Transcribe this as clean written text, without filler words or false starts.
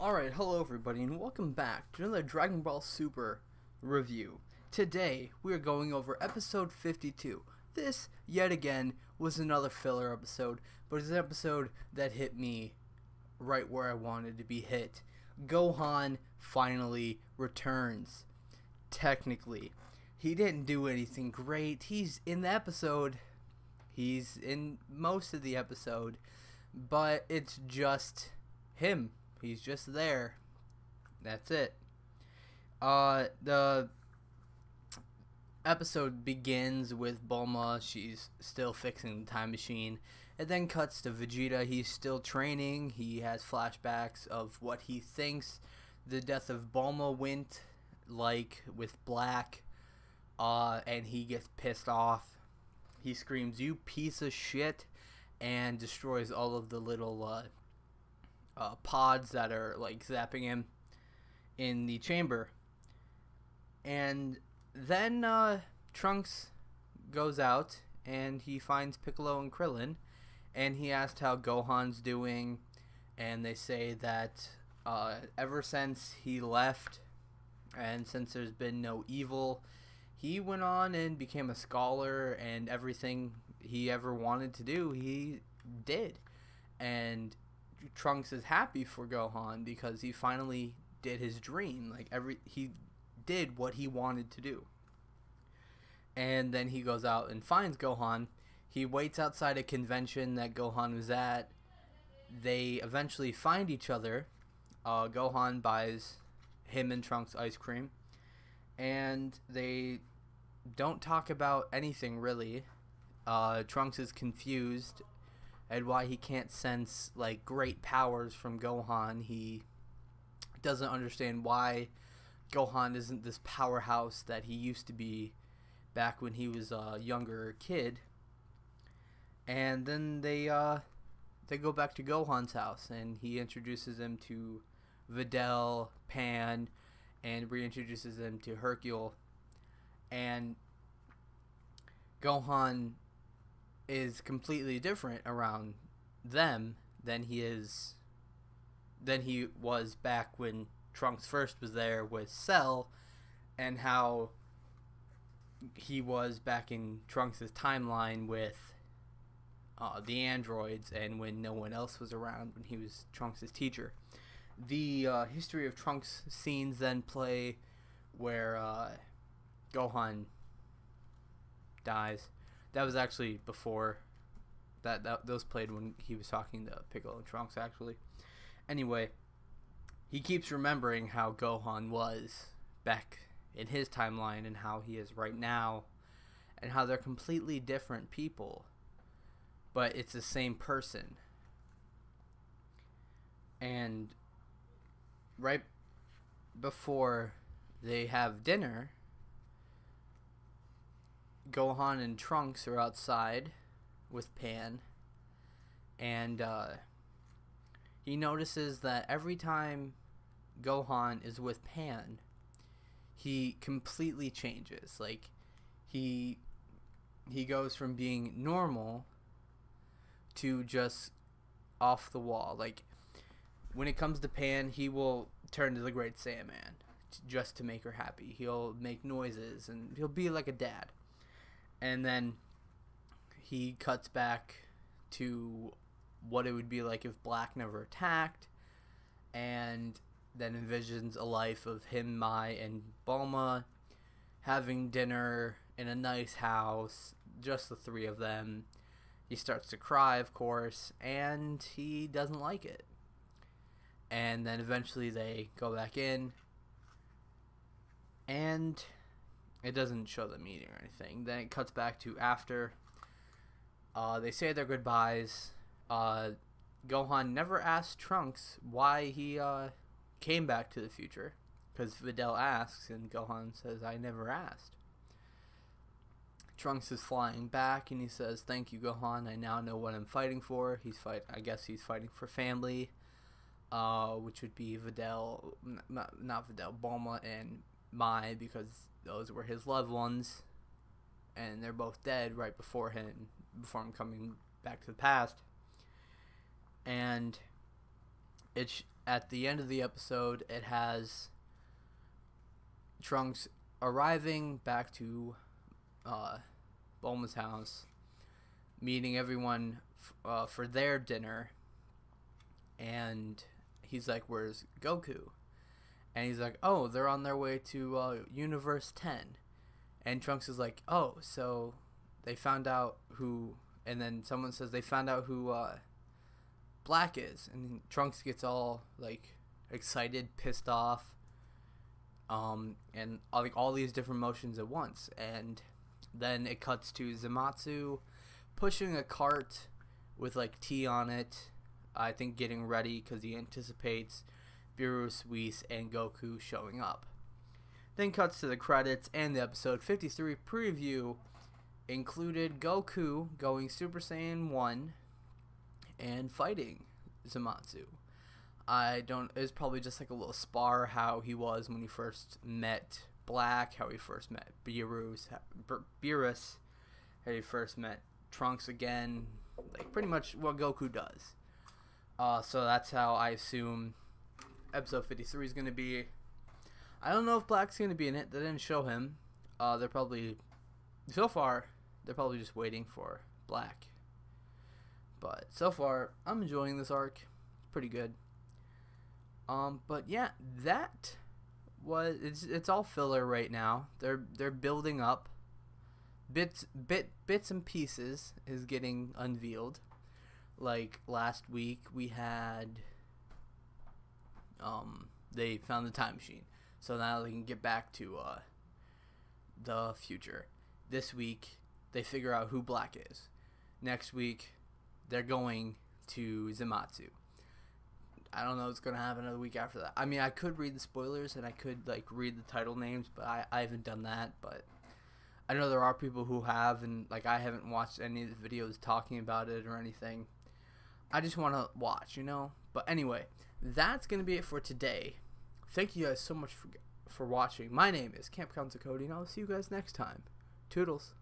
Alright, hello everybody, and welcome back to another Dragon Ball Super review. Today, we are going over episode 52. This, yet again, was another filler episode, but it's an episode that hit me right where I wanted to be hit. Gohan finally returns. Technically. He didn't do anything great. He's in the episode. He's in most of the episode, but it's just him. He's just there. That's it. The episode begins with Bulma. She's still fixing the time machine. It then cuts to Vegeta. He's still training. He has flashbacks of what he thinks the death of Bulma went like with Black. And he gets pissed off. He screams, "You piece of shit," and destroys all of the little pods that are like zapping him in the chamber. And then Trunks goes out and he finds Piccolo and Krillin, and he asked how Gohan's doing, and they say that ever since he left and since there's been no evil, he went on and became a scholar, and everything he ever wanted to do he did. And Trunks is happy for Gohan because he finally did his dream. He did what he wanted to do. And then he goes out and finds Gohan. He waits outside a convention that Gohan was at. They eventually find each other. Gohan buys him and Trunks ice cream, and they don't talk about anything really. Trunks is confused and why he can't sense like great powers from Gohan. He doesn't understand why Gohan isn't this powerhouse that he used to be back when he was a younger kid. And then they go back to Gohan's house, and he introduces him to Videl, Pan, and reintroduces them to Hercule. And Gohan is completely different around them than he was back when Trunks first was there with Cell, and how he was back in Trunks' timeline with the androids, and when no one else was around, when he was Trunks' teacher. The history of Trunks scenes then play where Gohan dies. That was actually before those played when he was talking to Piccolo and Trunks, actually. Anyway, he keeps remembering how Gohan was back in his timeline and how he is right now, and how they're completely different people, but it's the same person. And right before they have dinner, Gohan and Trunks are outside with Pan, and he notices that every time Gohan is with Pan, he completely changes. Like, he goes from being normal to just off the wall. Like, when it comes to Pan, he will turn to the Great Saiyaman just to make her happy. He'll make noises, and he'll be like a dad. And then he cuts back to what it would be like if Black never attacked, and then envisions a life of him, Mai, and Bulma having dinner in a nice house, just the three of them. He starts to cry, of course, and he doesn't like it. And then eventually they go back in, and it doesn't show them eating or anything. Then it cuts back to after. They say their goodbyes. Gohan never asked Trunks why he came back to the future, because Videl asks, and Gohan says, "I never asked." Trunks is flying back, and he says, "Thank you, Gohan. I now know what I'm fighting for." I guess he's fighting for family, which would be Videl, not Videl, Bulma and Mai, because those were his loved ones, and they're both dead right before him coming back to the past. And at the end of the episode, it has Trunks arriving back to Bulma's house, meeting everyone for their dinner, and he's like, "Where's Goku?" And he's like, "Oh, they're on their way to Universe 10." And Trunks is like, "Oh, so they found out who," and then someone says they found out who Black is, and Trunks gets all like excited, pissed off, and all these different emotions at once. And then it cuts to Zematsu pushing a cart with like tea on it, I think getting ready because he anticipates Beerus, Whis, and Goku showing up. Then cuts to the credits, and the episode 53 preview included Goku going Super Saiyan 1 and fighting Zematsu. It's probably just like a little spar how he was when he first met Black, how he first met Beerus, how he first met Trunks again, like pretty much what Goku does. So that's how I assume episode 53 is going to be. I don't know if Black's going to be in it. They didn't show him. They're probably just waiting for Black. But so far, I'm enjoying this arc. It's pretty good. But yeah, it's all filler right now. They're building up. Bits and pieces is getting unveiled. Like last week we had they found the time machine. So now they can get back to the future. This week they figure out who Black is. Next week they're going to Zematsu. I don't know what's going to happen another week after that. I mean, I could read the spoilers and I could like read the title names, but I haven't done that. But I know there are people who have, and like I haven't watched any of the videos talking about it or anything. I just want to watch, you know? But anyway, that's going to be it for today. Thank you guys so much for watching. My name is Camp Cody, and I'll see you guys next time. Toodles.